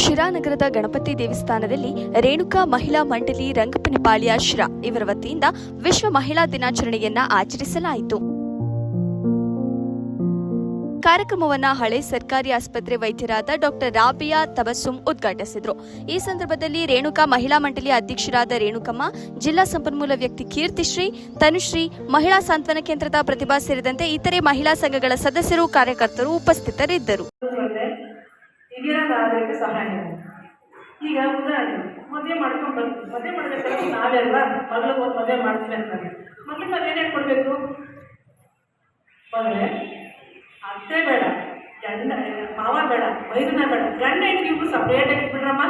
ಶಿರಾನಗರದ ಗಣಪತಿ ದೇವಸ್ಥಾನದಲ್ಲಿ ರೇಣುಕಾ ಮಹಿಳಾ ಮಂಡಳಿ ರಂಗಪನಿಪಾಳ್ಯ ಶಿರಾ ಇವರ ವತಿಯಿಂದ ವಿಶ್ವ ಮಹಿಳಾ ದಿನಾಚರಣೆಯನ್ನ ಆಚರಿಸಲಾಯಿತು. ಕಾರ್ಯಕ್ರಮವನ್ನು ಹಳೆ ಸರ್ಕಾರಿ ಆಸ್ಪತ್ರೆ ವೈದ್ಯರಾದ ಡಾಕ್ಟರ್ ರಾಬಿಯಾ ತಬಸ್ಸುಮ್ ಉದ್ಘಾಟಿಸಿದರು. ಈ ಸಂದರ್ಭದಲ್ಲಿ ರೇಣುಕಾ ಮಹಿಳಾ ಮಂಡಳಿಯ ಅಧ್ಯಕ್ಷರಾದ ರೇಣುಕಮ್ಮ, ಜಿಲ್ಲಾ ಸಂಪನ್ಮೂಲ ವ್ಯಕ್ತಿ ಕೀರ್ತಿಶ್ರೀ, ತನುಶ್ರೀ, ಮಹಿಳಾ ಸಾಂತ್ವನ ಕೇಂದ್ರದ ಪ್ರತಿಭಾ ಸೇರಿದಂತೆ ಇತರೆ ಮಹಿಳಾ ಸಂಘಗಳ ಸದಸ್ಯರು, ಕಾರ್ಯಕರ್ತರು ಉಪಸ್ಥಿತರಿದ್ದರು. ಈಗ ಮದುವೆ ಮಾಡ್ಕೊಂಡು ಮದುವೆ ಮಾಡಬೇಕಾದ್ರೆ ನಾವೆಲ್ಲ ಮಗಳಿಗೆ ಒಂದು ಮದುವೆ ಮಾಡ್ತೀವಿ ಅಂತಾರೆ. ಮಗಳಿಗೆ ನಾವು ಏನೇನು ಕೊಡಬೇಕು? ಮಗಳೇ ಅತ್ತೆ ಬೇಡ, ಗಂಡ ಮಾವ ಬೇಡ, ಮೈದನ ಬೇಡ, ಗಂಡ ಹೆಂಗೆ ಇವ್ರು ಸಪ್ರೇಟಾಗಿ ಬಿಡ್ರಮ್ಮ.